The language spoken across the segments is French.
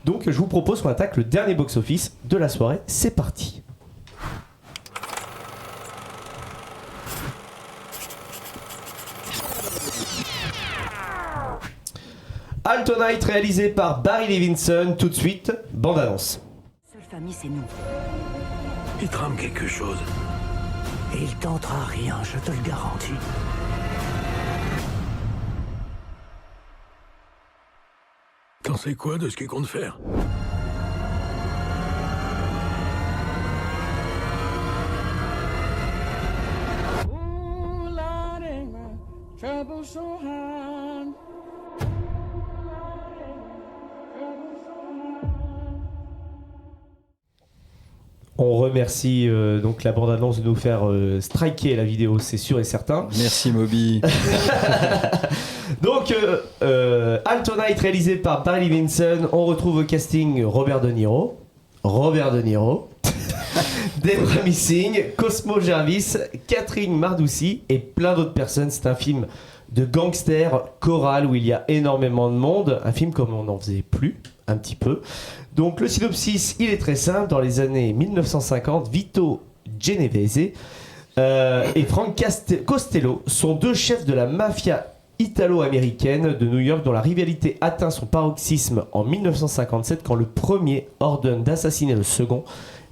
Donc je vous propose qu'on attaque le dernier box-office de la soirée. C'est parti. Altonite réalisé par Barry Levinson. Tout de suite, bande-annonce. Seule famille, c'est nous. Il trame quelque chose. Et il tentera rien, je te le garantis. T'en sais quoi de ce qu'il compte faire? On remercie donc la bande-annonce de nous faire striker la vidéo, c'est sûr et certain. Merci Moby. Donc, Altonite réalisé par Barry Levinson. On retrouve au casting Robert De Niro, Debra Missing, Cosmo Jarvis, Catherine Mardoussi et plein d'autres personnes. C'est un film de gangster choral où il y a énormément de monde. Un film comme on n'en faisait plus, un petit peu. Donc le synopsis, il est très simple. Dans les années 1950, Vito Genovese et Frank Costello sont deux chefs de la mafia italo-américaine de New York dont la rivalité atteint son paroxysme en 1957 quand le premier ordonne d'assassiner le second.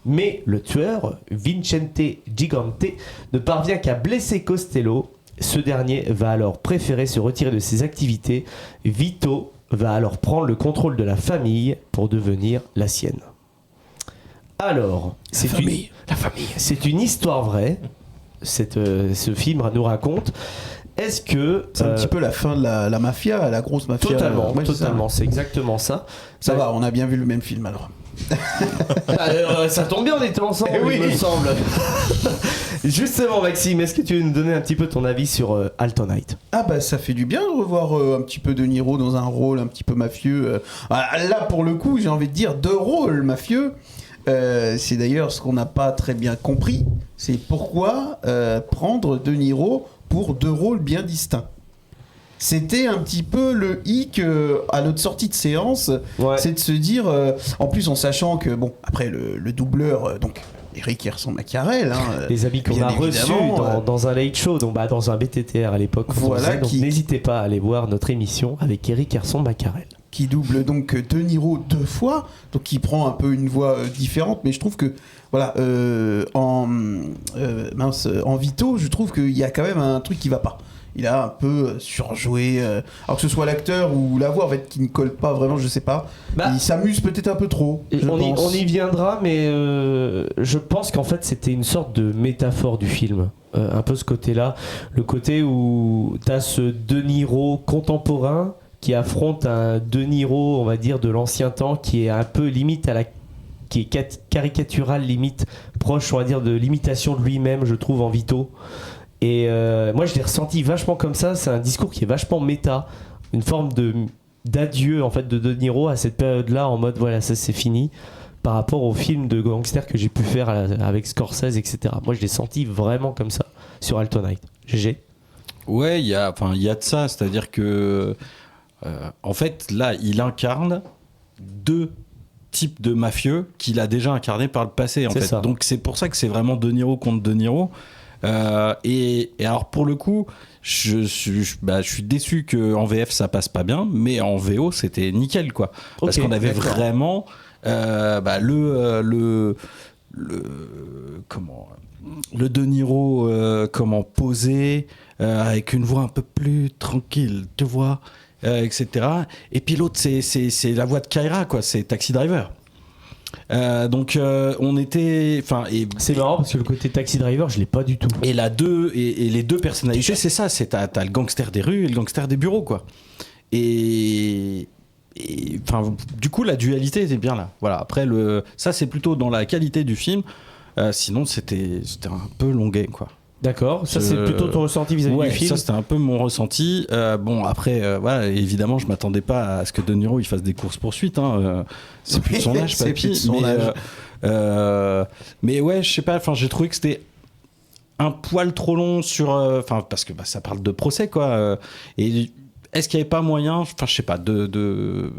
Mais le tueur, Vincente Gigante, ne parvient qu'à blesser Costello. Ce dernier va alors préférer se retirer de ses activités. Vito va alors prendre le contrôle de la famille pour devenir la sienne. Alors, La famille. C'est une histoire vraie. Ce film nous raconte. Est-ce que c'est un petit peu la fin de la mafia, la grosse mafia? Totalement, c'est exactement ça. Ça va, on a bien vu le même film alors. Ça tombe bien, on était ensemble, oui. il me semble. Justement, Maxime, est-ce que tu veux nous donner un petit peu ton avis sur Altonite? Ah bah ça fait du bien de revoir un petit peu De Niro dans un rôle un petit peu mafieux. Là pour le coup, j'ai envie de dire deux rôles mafieux. C'est d'ailleurs ce qu'on n'a pas très bien compris. C'est pourquoi prendre De Niro pour deux rôles bien distincts. C'était un petit peu le hic à notre sortie de séance, c'est de se dire, en plus en sachant que, bon, après le doubleur, donc Eric Carson-Mackarel, les amis qu'on a reçus dans un late show, donc, dans un BTTR à l'époque, voilà, donc n'hésitez pas à aller voir notre émission avec Eric Carson-Mackarel. Qui double donc De Niro deux fois, donc qui prend un peu une voix différente, mais je trouve que voilà, en Vito, je trouve qu'il y a quand même un truc qui va pas. Il a un peu surjoué, alors que ce soit l'acteur ou la voix en fait, qui ne colle pas vraiment, je sais pas. Il s'amuse peut-être un peu trop. On y viendra, mais je pense qu'en fait c'était une sorte de métaphore du film. Un peu ce côté-là, le côté où t'as ce De Niro contemporain qui affronte un De Niro, on va dire, de l'ancien temps, qui est un peu limite qui est caricatural, limite proche, on va dire, de l'imitation de lui-même, je trouve, en Vito. Et moi, je l'ai ressenti vachement comme ça. C'est un discours qui est vachement méta, une forme d'adieu en fait de Niro à cette période-là, en mode voilà, ça c'est fini, par rapport au film de gangster que j'ai pu faire avec Scorsese, etc. Moi, je l'ai senti vraiment comme ça sur Altonite. GG. Ouais, il y a de ça, c'est-à-dire que en fait, là, il incarne deux types de mafieux qu'il a déjà incarnés par le passé. En fait. Ça. Donc c'est pour ça que c'est vraiment De Niro contre De Niro. Et alors pour le coup, je suis déçu qu'en VF ça passe pas bien, mais en VO c'était nickel quoi. Parce qu'on avait vraiment le De Niro posé avec une voix un peu plus tranquille, tu vois. Etc. Et puis l'autre, c'est la voix de Kyra, quoi. C'est Taxi Driver. Donc on était, c'est marrant parce que le côté Taxi Driver, je l'ai pas du tout. Et les deux personnalités, c'est ça. T'as le gangster des rues et le gangster des bureaux, quoi. Et du coup, la dualité était bien là. Voilà. Après ça, c'est plutôt dans la qualité du film. Sinon, c'était un peu longuet, quoi. D'accord, ça c'est plutôt ton ressenti vis-à-vis du film. Ça c'était un peu mon ressenti. Bon après, voilà, évidemment je m'attendais pas à ce que De Niro il fasse des courses-poursuites. C'est plus de son âge, papy. Mais ouais, je sais pas. Enfin, j'ai trouvé que c'était un poil trop long sur. Parce que ça parle de procès quoi. Et est-ce qu'il y avait pas moyen, je sais pas, de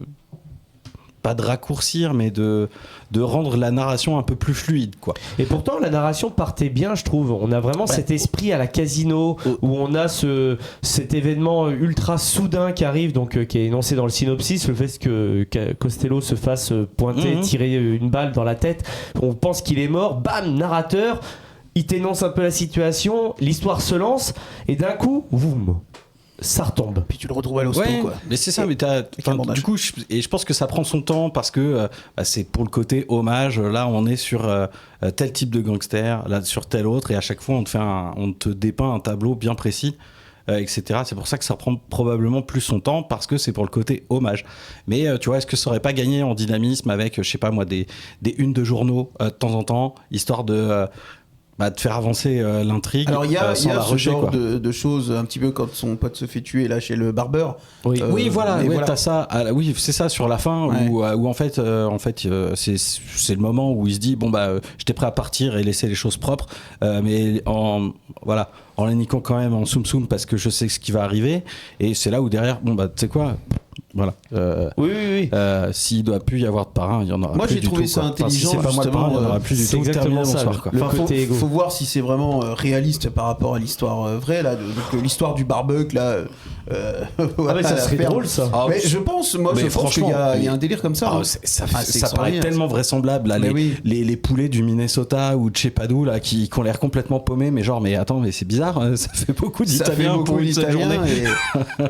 pas de raccourcir, mais de rendre la narration un peu plus fluide, quoi. Et pourtant, la narration partait bien, je trouve. On a vraiment cet esprit à la Casino où on a cet événement ultra soudain qui arrive, donc qui est énoncé dans le synopsis, le fait que Costello se fasse pointer, tirer une balle dans la tête. On pense qu'il est mort, bam, narrateur, il t'énonce un peu la situation, l'histoire se lance, et d'un coup, boum, ça retombe. Puis tu le retrouves à l'hosto, quoi. Mais c'est ça, mais bandage. du coup, je pense que ça prend son temps parce que c'est pour le côté hommage. Là, on est sur tel type de gangster, là sur tel autre, et à chaque fois, on te dépeint un tableau bien précis, etc. C'est pour ça que ça prend probablement plus son temps parce que c'est pour le côté hommage. Mais tu vois, est-ce que ça aurait pas gagné en dynamisme avec, je sais pas moi, des unes de journaux de temps en temps, histoire de faire avancer l'intrigue. Alors il y a sans la ce rusher, genre quoi. de choses un petit peu quand son pote se fait tuer là chez le barbeur. Oui. Oui, voilà, mais t'as ça. Oui, c'est ça sur la fin où en fait, c'est le moment où il se dit bon j'étais prêt à partir et laisser les choses propres, mais en les niquant quand même en soum soum parce que je sais ce qui va arriver. Et c'est là où derrière, tu sais quoi. Voilà. Oui. S'il doit plus y avoir de parrain, il y en aura Moi, plus j'ai du trouvé tout, ça quoi. intelligent, Si c'est pas moi le parrain, il y en aura plus du c'est tout. exactement Terminé, ça, bonsoir, quoi. le Enfin, côté égo. faut voir si c'est vraiment réaliste par rapport à l'histoire vraie là, donc l'histoire du barbecue là. mais ça serait drôle, ça. Mais je pense qu'il y a un délire comme ça. Ça c'est paraît extraordinaire, tellement vraisemblable là, Mais oui. les poulets du Minnesota ou de je sais pas d'où là qui ont l'air complètement paumés, mais genre mais attends, mais c'est bizarre, ça fait beaucoup Ça fait d'Italiens beaucoup pour une seule d'italien journée.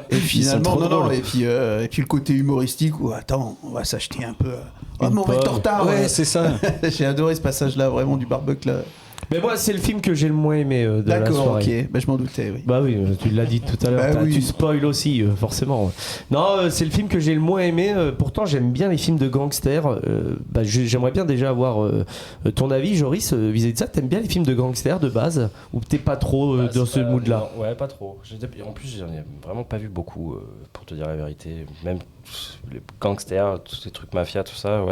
et finalement trop non drôles. et puis le côté humoristique où attends on va s'acheter un peu mais on va être en retard. Ouais, c'est ça. J'ai adoré ce passage là vraiment du barbecue là. Mais moi, c'est le film que j'ai le moins aimé de la D'accord, soirée. ok, je m'en doutais, oui. Bah oui, tu l'as dit tout à l'heure. Bah oui. Tu spoil aussi, forcément. Non, c'est le film que j'ai le moins aimé. Pourtant, j'aime bien les films de gangsters. J'aimerais bien déjà avoir ton avis, Joris, vis-à-vis de ça. T'aimes bien les films de gangsters de base ou t'es pas trop dans ce mood-là? Ouais, pas trop. En plus, j'en ai vraiment pas vu beaucoup, pour te dire la vérité. Même les gangsters, tous ces trucs mafia, tout ça,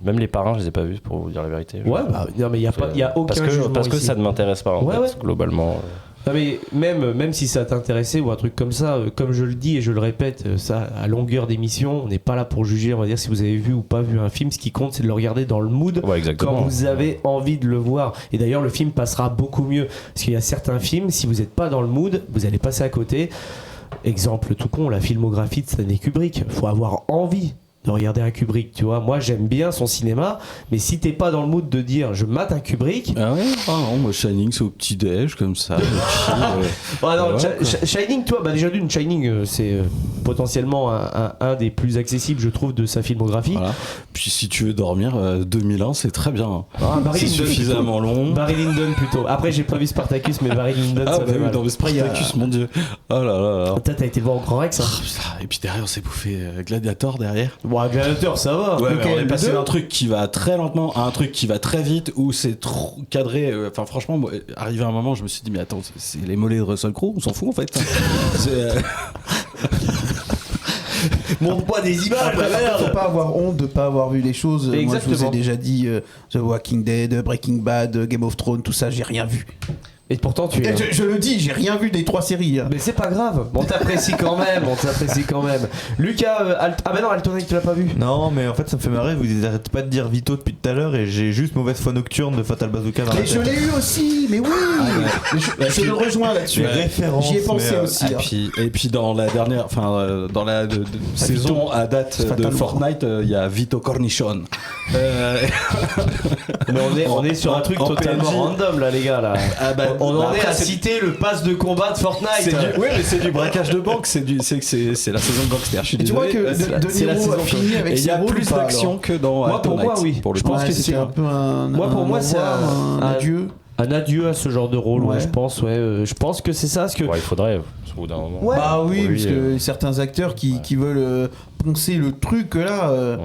même les parrains, je les ai pas vus, pour vous dire la vérité. Ouais, non, mais il y a aucun jugement parce que ici. ça ne m'intéresse pas, en fait, globalement. Non, mais même si ça t'intéressait ou un truc comme ça, comme je le dis et je le répète, ça à longueur d'émission, on n'est pas là pour juger, on va dire si vous avez vu ou pas vu un film. Ce qui compte, c'est de le regarder dans le mood quand vous avez envie de le voir. Et d'ailleurs, le film passera beaucoup mieux parce qu'il y a certains films, si vous n'êtes pas dans le mood, vous allez passer à côté. Exemple tout con, la filmographie de Stanley Kubrick. Faut avoir envie de regarder un Kubrick, tu vois. Moi, j'aime bien son cinéma, mais si t'es pas dans le mood de dire je mate un Kubrick. Ah ouais. Non, moi Shining c'est au petit déj comme ça. Shining, toi, déjà d'une Shining, c'est potentiellement un des plus accessibles, je trouve, de sa filmographie. Voilà. Puis si tu veux dormir, 2001 c'est très bien. Barry C'est Lyndon, suffisamment long. Barry Lyndon plutôt. Après, j'ai pas vu Spartacus, mais Barry Lyndon, ça fait mal. Non mais Spartacus, mon dieu. Oh là là là. T'as été le voir au Grand Rex, hein. Et puis derrière on s'est bouffé Gladiator derrière. Bon, Gladiator, ça va. Ouais, mais on est passé deux d'un truc qui va très lentement à un truc qui va très vite où c'est trop cadré. Enfin, franchement, moi, arrivé à un moment, je me suis dit, mais attends, c'est les mollets de Russell Crowe, on s'en fout en fait. Montre pas des images, Après, faut pas avoir honte de pas avoir vu les choses. Moi, je vous ai déjà dit The Walking Dead, Breaking Bad, Game of Thrones, tout ça, j'ai rien vu. Et pourtant, tu es. Je le dis, j'ai rien vu des 3 séries. Mais c'est pas grave, on t'apprécie quand même, Lucas, ah bah non, Altonec, tu l'as pas vu. Non, mais en fait, ça me fait marrer, vous arrêtez pas de dire Vito depuis tout à l'heure et j'ai juste mauvaise foi nocturne de Fatal Bazooka dans la Mais je tête. l'ai eu aussi, mais oui. Je le rejoins là-dessus. Les références, J'y ai pensé mais, aussi. Et puis dans la dernière, dans la saison à date de Fortnite, il y a Vito Cornichon. Mais on est sur un truc en totalement PNJ. random là, les gars. Là. On en est à citer le pass de combat de Fortnite. Oui, mais c'est du braquage de banque, c'est la saison de gangster. Je suis Et tu vois désolé. que De c'est la Niro a saison fini avec Et il y a ses rôles plus ou pas, d'action alors que dans Moi, pour moi, Altonite, oui. pour le Je coup. pense que c'était c'est un peu un. Moi, pour moi, au c'est revoir, un adieu. un adieu à ce genre de rôle, Ouais. je pense. Je pense que c'est ça. Parce que... Ouais, il faudrait, au bout d'un moment. Ouais. Bah oui, Oui, parce que certains acteurs qui veulent poncer le truc là.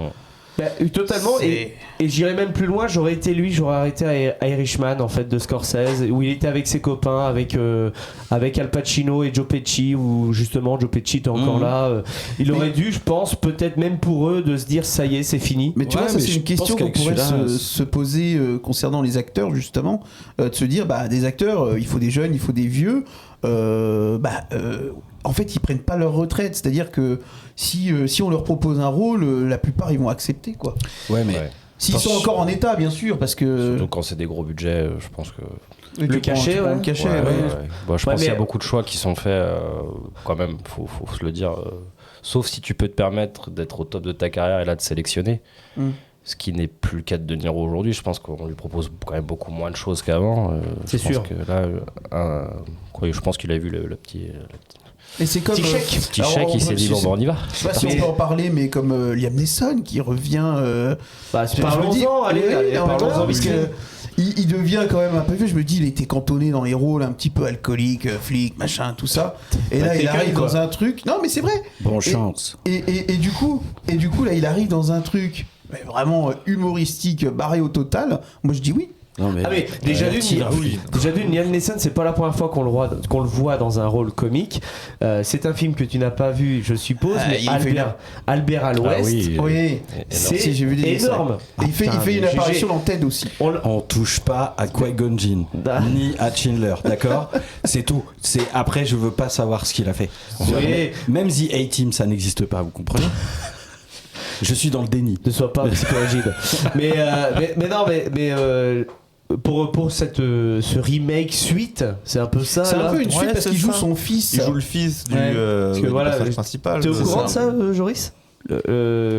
Bah, totalement. Et j'irais même plus loin, j'aurais été lui, j'aurais arrêté à Irishman en fait de Scorsese, où il était avec ses copains, avec Al Pacino et Joe Pesci, où justement Joe Pesci était encore là. Il aurait dû, je pense, peut-être même pour eux, de se dire ça y est, c'est fini. Mais tu vois, ça c'est une question qu'on pourrait se poser concernant les acteurs justement, de se dire bah des acteurs, il faut des jeunes, il faut des vieux. en fait, ils prennent pas leur retraite. C'est-à-dire que si on leur propose un rôle, la plupart ils vont accepter, quoi. Ouais, mais Ouais. S'ils sont encore en état, bien sûr, parce que Surtout quand c'est des gros budgets, je pense que. le cachet, ouais. le cachet, Ouais, ouais. ouais. Bon, je Ouais, pense qu'il y a mais- beaucoup de choix qui sont faits, quand même, faut se le dire. Sauf si tu peux te permettre d'être au top de ta carrière et là de sélectionner. Mm. Ce qui n'est plus le cas de Niro aujourd'hui. Je pense qu'on lui propose quand même beaucoup moins de choses qu'avant. C'est je pense sûr. Que là, je pense qu'il a vu le petit. Et c'est comme Petit chèque. Petit alors, chèque, on il s'est peut- dit bon, ben, on y va. Je sais pas si on peut en parler, mais comme Liam Neeson qui revient. Bah, je me dis- parlons-en, allez, oui, allez, voilà, parlons-en parce vite fait. que il devient quand même un peu vieux. Je me dis, il était cantonné dans les rôles un petit peu alcoolique, flic, machin, tout ça. Et là, il Taken, arrive quoi. dans un truc. Non, mais c'est vrai. bonne chance. Et du coup, là, il arrive dans un truc vraiment humoristique, barré au total. Moi, je dis oui. Non, mais, Ah mais déjà d'une, oui. Liam Neeson, c'est pas la première fois qu'on le voit dans un rôle comique. C'est un film que tu n'as pas vu, je suppose, mais il fait Albert à l'Ouest, Ah oui. Oui. c'est Si, j'ai vu des énorme. Et il fait mais une apparition GG. dans Ted aussi. On touche pas à Qui-Gon Jinn, Ah. ni à Chandler, d'accord? C'est tout. Après, je veux pas savoir ce qu'il a fait. Oui. Même The A-Team, ça n'existe pas, vous comprenez? Je suis dans le déni. Ne sois pas psychorigide. mais non, pour ce remake suite, c'est un peu ça. C'est là. un peu une suite Ouais, parce c'est qu'il joue ça. son fils. Il joue le fils du, Ouais, parce que voilà, personnage principal. T'es au c'est courant de ça. ça, Joris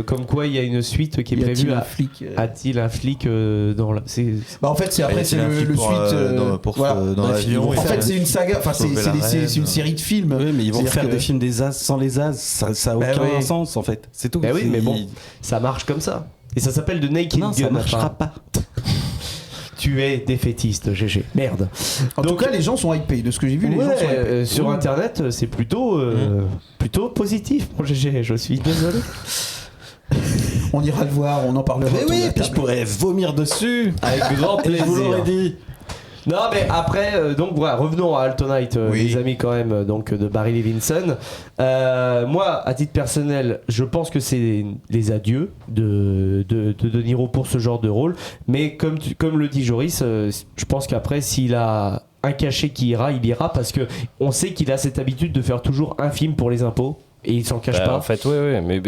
Comme quoi il y a une suite qui est Y a-t-il prévue un à flic A-t-il un flic dans la. Bah en fait c'est après Ouais, c'est un le flic suite pour voilà. dans l'avion. En fait c'est une saga, enfin Sauver la reine. c'est une série de films. Oui, mais ils vont C'est-à-dire faire que- des films des as sans les as, ça a Bah aucun oui. sens en fait. C'est tout. Bah oui, C'est- mais bon. Ça marche comme ça. Et ça s'appelle The Naked Non, ça Gun. marchera enfin. pas. Tu es défaitiste, GG. Merde. En tout cas les gens sont hypés de ce que j'ai vu, les gens sont hypés. sur internet, c'est plutôt positif, mon GG. Je suis désolé. On ira le voir, on en parlera. Mais autour de oui, la puis je table. pourrais vomir dessus. Avec grand Et je vous l'aurais plaisir. dit. Non, mais après, donc voilà, revenons à Altonite, Oui. les amis, quand même, donc de Barry Levinson. Moi, à titre personnel, je pense que c'est les adieux de Niro pour ce genre de rôle. Mais comme le dit Joris, je pense qu'après, s'il a un cachet qui ira, il ira parce que on sait qu'il a cette habitude de faire toujours un film pour les impôts. Et il s'en cache Bah, pas. en fait, oui, mais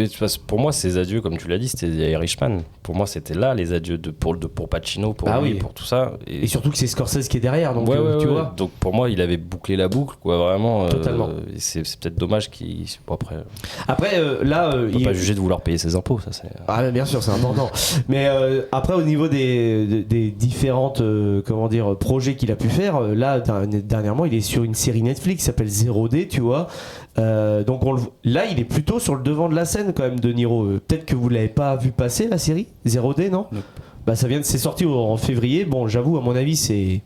pour moi, ces adieux, comme tu l'as dit, c'était The Irishman. Pour moi, c'était là les adieux pour Pacino, pour Ah lui, oui. pour tout ça. Et surtout que c'est Scorsese qui est derrière, donc Ouais, tu ouais. vois. Donc pour moi, il avait bouclé la boucle, quoi, vraiment. Totalement. Et c'est peut-être dommage qu'il. Bon, après, Après, là, on peut pas juger de vouloir payer ses impôts, ça c'est. Ah mais bien sûr, c'est important. Mais après au niveau des différentes comment dire projets qu'il a pu faire, là dernièrement il est sur une série Netflix qui s'appelle 0D, tu vois. Donc là il est plutôt sur le devant de la scène quand même de Niro. Peut-être que vous l'avez pas vu passer la série 0D, non? Non. Bah c'est sorti en février. Bon, j'avoue à mon avis c'est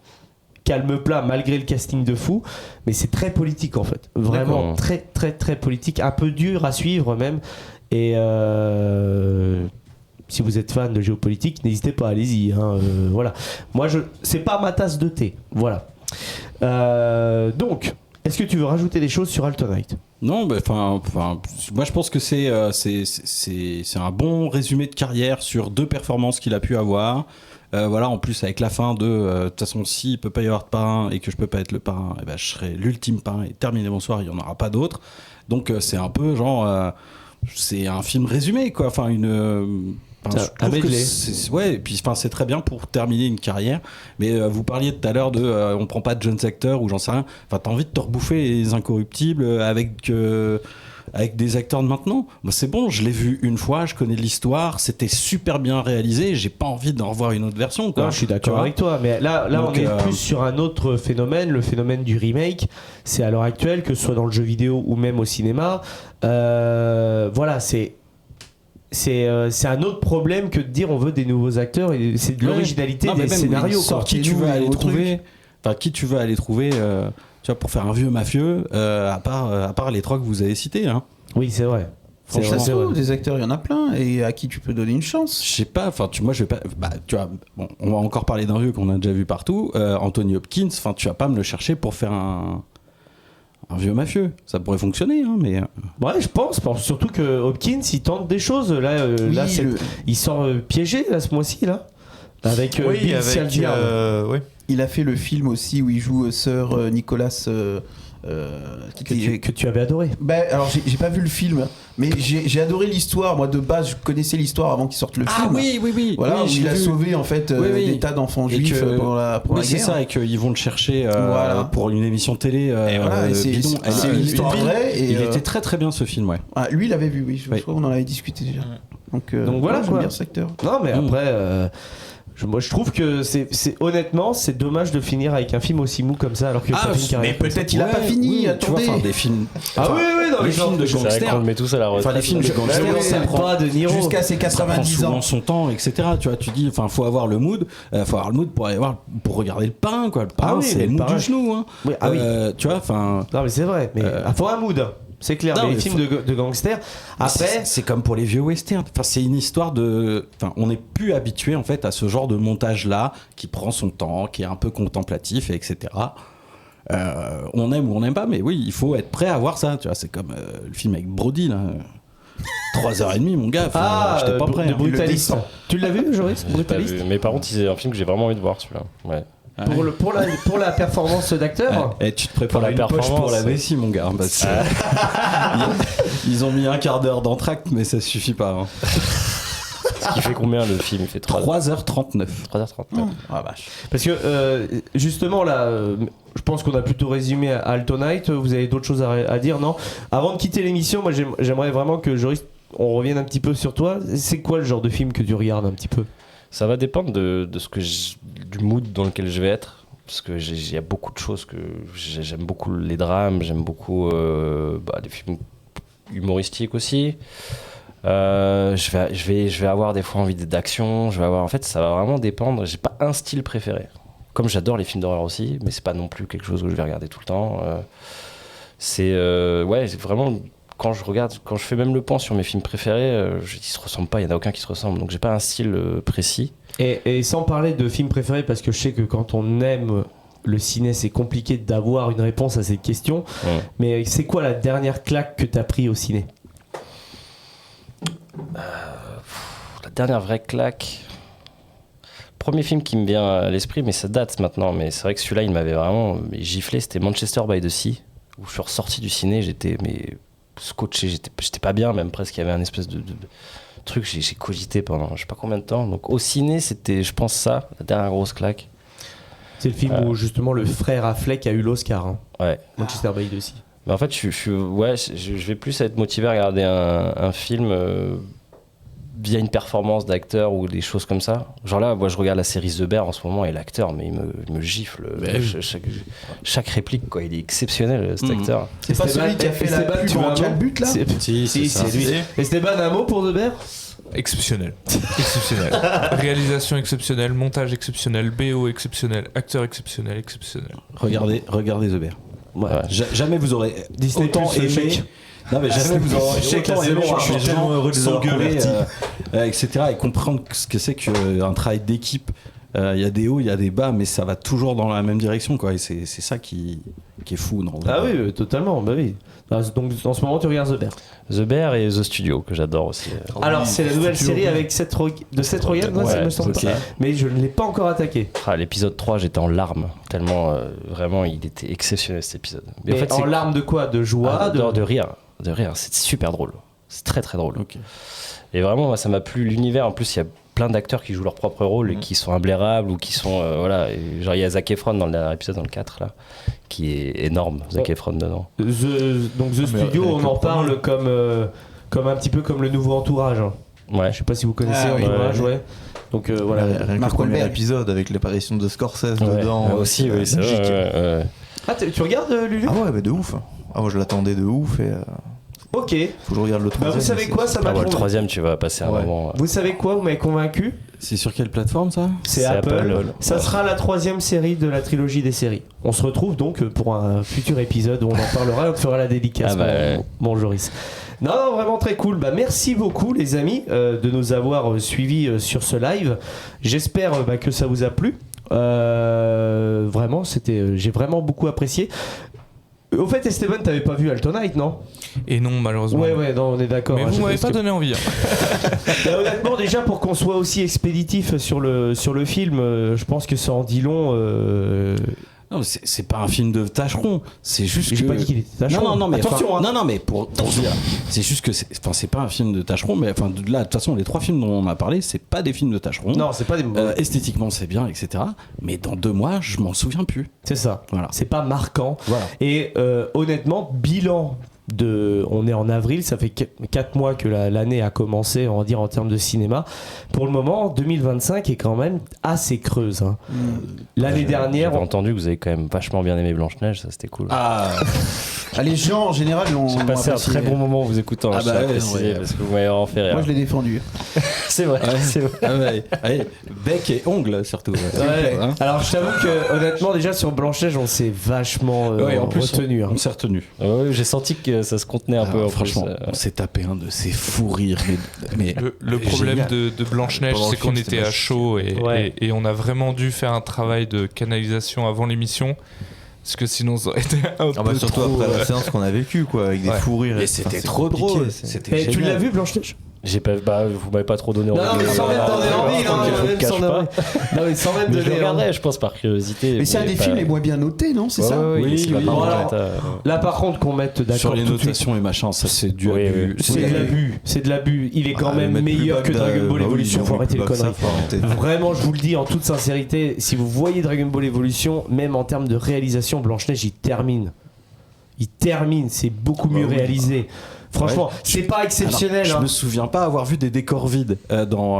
calme plat malgré le casting de fou, mais c'est très politique en fait. Vraiment D'accord. très très très politique, un peu dur à suivre même. Et si vous êtes fan de géopolitique, n'hésitez pas, allez-y. Hein, voilà. Moi, c'est pas ma tasse de thé. Voilà. Donc, est-ce que tu veux rajouter des choses sur Altonite? Non, bah, enfin, moi je pense que c'est un bon résumé de carrière sur 2 performances qu'il a pu avoir. Voilà, en plus avec la fin de toute façon, s'il peut pas y avoir de parrain et que je peux pas être le parrain, eh ben, je serai l'ultime parrain et terminé bonsoir, il y en aura pas d'autres. Donc c'est un peu genre c'est un film résumé quoi, enfin je Un trouve que medley. ouais, et puis enfin c'est très bien pour terminer une carrière. Mais vous parliez tout à l'heure de on prend pas de jeunes acteurs ou j'en sais rien. Enfin t'as envie de te rebouffer les Incorruptibles avec des acteurs de maintenant. Moi, c'est bon, je l'ai vu une fois, je connais l'histoire, c'était super bien réalisé. J'ai pas envie d'en revoir une autre version. Quoi. Non, je suis Tu d'accord vois. avec toi, mais là Donc, on est plus sur un autre phénomène, le phénomène du remake. C'est à l'heure actuelle, que ce soit dans le jeu vidéo ou même au cinéma. Voilà, c'est un autre problème que de dire on veut des nouveaux acteurs, et c'est de Ouais. l'originalité Non, mais des même, scénarios. oui, quoi. qui tu veux Sortez-nous aller au trouver Enfin, qui tu veux aller trouver tu vois, pour faire un vieux mafieux, à part les 3 que vous avez cités. Hein. Oui, c'est vrai. C'est Ça vrai, se c'est vrai. trouve, des acteurs il y en a plein et à qui tu peux donner une chance. Je sais pas, enfin, moi je vais pas. Bah, tu vois, bon, on va encore parler d'un vieux qu'on a déjà vu partout. Anthony Hopkins, enfin, tu vas pas me le chercher pour faire un vieux mafieux. Ça pourrait fonctionner, hein, mais. Ouais, je pense surtout que Hopkins il tente des choses. Là, Oui, là le- il sort piégé là, ce mois-ci là. Avec Oui, Bill avec. Skarsgård. Oui. Il a fait le film aussi où il joue Sir Nicholas Que tu avais adoré. Alors j'ai pas vu le film, mais j'ai adoré l'histoire. Moi de base, je connaissais l'histoire avant qu'il sorte le film. oui. Voilà, Oui, où il a sauvé en fait des tas d'enfants Et juifs que- pendant la Oui, c'est guerre. ça, et qu'ils vont le chercher Voilà. pour une émission télé Et voilà, et c'est bidon. une histoire vraie. Et, Il était très très bien ce film, ouais. lui, il l'avait vu, oui. Je Oui. crois qu'on en avait discuté déjà. Donc voilà, j'aime quoi. bien cet acteur. Non, mais après, moi je trouve que honnêtement, c'est dommage de finir avec un film aussi mou comme ça, alors que t'as fait une carrière mais comme ça. peut-être il a pas fini. Oui, tu vois, Attendez. enfin, des films. Ah oui, non, les mais films de C'est vrai gangsters. qu'on le met tous à la retraite. Enfin, les films de Je gangsters, ne ça sais prend pas de Niro. Jusqu'à ses ça prend 90 ans. souvent son temps, etc. Tu vois, tu dis, enfin, faut avoir le mood, pour aller voir, pour regarder le pain, quoi. Le pain, Ah oui, c'est mais le le mood pain- du genou, hein. Oui, ah oui. Tu vois, enfin. Non, mais c'est vrai. Mais faut un mood. C'est clair. Non, Mais les mais films de gangsters, après. C'est comme pour les vieux westerns. Enfin, c'est une histoire de. Enfin, on n'est plus habitué en fait à ce genre de montage-là qui prend son temps, qui est un peu contemplatif, et etc. On aime ou on n'aime pas, mais oui, il faut être prêt à voir ça. Tu vois, c'est comme le film avec Brody là. 3h30, mon gars. J'étais pas prêt. de hein. Brutaliste. Tu l'as vu, Joris? J'ai pas Brutaliste. vu. Mais par contre, c'est un film que j'ai vraiment envie de voir celui-là. Ouais. Pour la performance d'acteur. Et tu te prépares Pour la une poche pour performance. la vessie, mon gars. Parce que ils ont mis un quart d'heure d'entracte, mais ça suffit pas. Hein. Ce qui fait combien le film? Il fait 3h39. 3h39. Ah vache. Parce que justement là, je pense qu'on a plutôt résumé à Altonite. Vous avez d'autres choses à dire, non? Avant de quitter l'émission, moi j'aimerais vraiment que Joris, on revienne un petit peu sur toi. C'est quoi le genre de film que tu regardes un petit peu? Ça va dépendre de ce que du mood dans lequel je vais être. Parce que il y a beaucoup de choses que j'aime beaucoup les drames, j'aime beaucoup des films humoristiques aussi. Je vais avoir des fois envie d'action. En fait, ça va vraiment dépendre. J'ai pas un style préféré. Comme j'adore les films d'horreur aussi, mais c'est pas non plus quelque chose que je vais regarder tout le temps. C'est vraiment. Quand je fais même le point sur mes films préférés, ils se ressemblent pas, il y en a aucun qui se ressemble, donc j'ai pas un style précis. Et sans parler de films préférés, parce que je sais que quand on aime le ciné, c'est compliqué d'avoir une réponse à cette question. Ouais. Mais c'est quoi la dernière claque que t'as pris au ciné? La dernière vraie claque. Premier film qui me vient à l'esprit, mais ça date maintenant, mais c'est vrai que celui-là il m'avait vraiment giflé, c'était Manchester by the Sea, où je suis ressorti du ciné, j'étais scotché, j'étais pas bien, même presque, il y avait un espèce de truc, j'ai cogité pendant je sais pas combien de temps. Donc au ciné, c'était, je pense, ça, la dernière grosse claque. C'est le film où justement le frère Affleck a eu l'Oscar, hein. Ouais. Manchester by the Sea. Mais en fait, je vais plus être motivé à regarder un film via une performance d'acteur ou des choses comme ça. Genre là, moi je regarde la série The Bear en ce moment et l'acteur, mais il me gifle. Chaque réplique, quoi, il est exceptionnel cet acteur. C'est pas celui qui a fait la pub en calbut là? Si, Si, ça. c'est lui. Esteban, un mot pour The Bear? Exceptionnel. Exceptionnel. Réalisation exceptionnelle, montage exceptionnel, BO exceptionnel, acteur exceptionnel. Regardez The Bear. Ouais. Jamais vous aurez Disney autant Plus, aimé. chèque. Non mais jamais vous aurez autant aimé je suis tellement heureux de les avoir s'engueuler, convertis. etc. et comprendre ce que c'est qu'un travail d'équipe. Il y a des hauts, il y a des bas, mais ça va toujours dans la même direction, quoi. Et c'est ça qui est fou, non? Ah oui, totalement, bah oui. Donc en ce moment tu regardes The Bear. The Bear et The Studio, que j'adore aussi. Alors c'est la nouvelle série avec Seth Rogen, non, ça me semble ok. pas. Mais je ne l'ai pas encore attaqué. L'épisode 3, j'étais en larmes, tellement vraiment il était exceptionnel cet épisode. Mais en fait, en larmes de quoi? De joie? de rire. De rire, c'est super drôle. C'est très très drôle. Ok. Et vraiment, moi, ça m'a plu l'univers. En plus, il y a plein d'acteurs qui jouent leur propre rôle et qui sont imblairables ou qui sont. Voilà. Et genre, il y a Zac Efron dans le dernier épisode, dans le 4, là, qui est énorme, Zac Efron dedans. Donc The Studio, on en parle comme un petit peu comme le nouveau Entourage, hein. Ouais. Je sais pas si vous connaissez Ah oui. Entourage, ouais. Donc voilà. Rien que le Mark premier Wahlberg. épisode avec l'apparition de Scorsese Ouais. dedans. Aussi, oui, c'est magique. vrai. Ouais. Ah, tu regardes Lulu? Ah ouais, bah de ouf. Ah moi je l'attendais de ouf et Ok. faut que je regarde le Bah, troisième. vous savez quoi, ça m'a Ah, bah, le convaincu. troisième, tu vas passer un Ouais. moment. Vous savez quoi, vous m'avez convaincu? C'est sur quelle plateforme ça? C'est Apple. Apple. Ça sera la 3e série de la trilogie des séries. On se retrouve donc pour un futur épisode où on en parlera et on te fera la dédicace. Ah bah, ouais. Bon Joris. Non, vraiment très cool. Bah, merci beaucoup les amis de nous avoir suivis sur ce live. J'espère que ça vous a plu. Vraiment, j'ai vraiment beaucoup apprécié. Au fait, Esteban, t'avais pas vu Altonite, non? Et non, malheureusement. Ouais, non, on est d'accord. Mais hein, vous m'avez parce pas que- donné envie. Hein. Bah, honnêtement, déjà pour qu'on soit aussi expéditif sur le film, je pense que ça en dit long. Non, mais c'est pas un film de tâcheron. C'est juste J'ai que. pas dit qu'il était tâcheron. Non, mais Attention, enfin, hein. non, mais pour dire, c'est juste que c'est pas un film de tâcheron, mais enfin là, de toute façon, les 3 films dont on a parlé, c'est pas des films de tâcheron. Non, c'est pas des. Esthétiquement, c'est bien, etc. Mais dans 2 mois, je m'en souviens plus. C'est ça. Voilà. C'est pas marquant. Voilà. Et honnêtement, bilan on est en avril, ça fait 4 mois que l'année a commencé, on va dire, en termes de cinéma. Pour le moment, 2025 est quand même assez creuse. Hein. L'année dernière. J'avais entendu que vous avez quand même vachement bien aimé Blanche-Neige, ça c'était cool. Ah, les gens en général l'ont. J'ai passé un apprécié. très bon moment en vous écoutant. Ah je tiens bah à ouais, préciser, ouais. parce que vous m'avez vraiment fait rire. Moi je l'ai défendu. C'est vrai, c'est vrai. Ah ouais, ouais, bec et ongles surtout. Ouais. Hein. Alors je t'avoue que honnêtement déjà sur Blanche-Neige on s'est vachement Ouais, en plus, retenu. on s'est retenu. Ouais, j'ai senti que ça se contenait un peu. Alors, En franchement, plus, on s'est tapé un de ces fous rires. Mais Le problème génial. de Blanche-Neige, Pendant le c'est qu'on film, était c'était à chaud Ouais. et on a vraiment dû faire un travail de canalisation avant l'émission. Parce que sinon, ça aurait été un Ah bah peu surtout trop, après la séance qu'on a vécue, quoi, avec des Ouais. fous rires. Mais Enfin, c'était c'est trop compliqué, drôle. c'est- C'était Tu l'as génial. vu Blanche-Neige? J'ai pas, vous m'avez pas trop donné Non, envie. mais sans même donner envie, non, je vous même cache sans pas. donner- non, mais sans même Mais je le donner envie. regarderai, je pense, par curiosité. Mais c'est un des films les moins bien notés, non? C'est ça? Oui, Oui, c'est oui. pas Bon, mal, alors, t'as- Là par contre qu'on mette d'accord Sur les tout de suite. notations et machin, ça c'est du Oui, abus. oui. C'est de l'abus, c'est de l'abus. Il est quand même meilleur que Dragon Ball Evolution, faut arrêter les conneries. Vraiment, je vous le dis en toute sincérité, si vous voyez Dragon Ball Evolution, même en termes de réalisation, Blanche-Neige, il termine. C'est beaucoup mieux réalisé. Franchement, Ouais. c'est pas exceptionnel. Je hein. me souviens pas avoir vu des décors vides dans.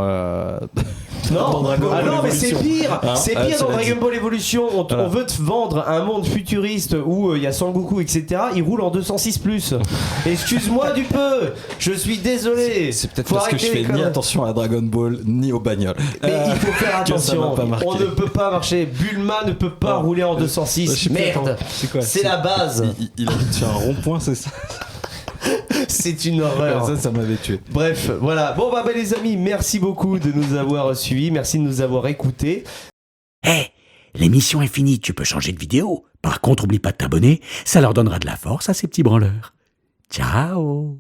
Non, Dragon ah Ball non, mais c'est Evolution. pire. Hein, C'est pire dans cela Dragon dit. Ball Evolution. On veut te vendre un monde futuriste où il y a Sangoku, etc. Il roule en 206+. Excuse-moi du peu. Je suis désolé. C'est peut-être Faut parce que je arrêter les fais ni conneries. attention à Dragon Ball ni aux bagnoles. Mais il faut faire que ça m'a attention. pas marqué. On ne peut pas marcher. Bulma ne peut pas rouler en Je 206. sais plus, Merde. attends, c'est quoi C'est la base. Il habite sur un rond-point, c'est ça. C'est une horreur. Ça m'avait tué. Bref, voilà. Bon, bah, les amis, merci beaucoup de nous avoir suivis. Merci de nous avoir écoutés. Hé, l'émission est finie, tu peux changer de vidéo. Par contre, oublie pas de t'abonner, ça leur donnera de la force à ces petits branleurs. Ciao!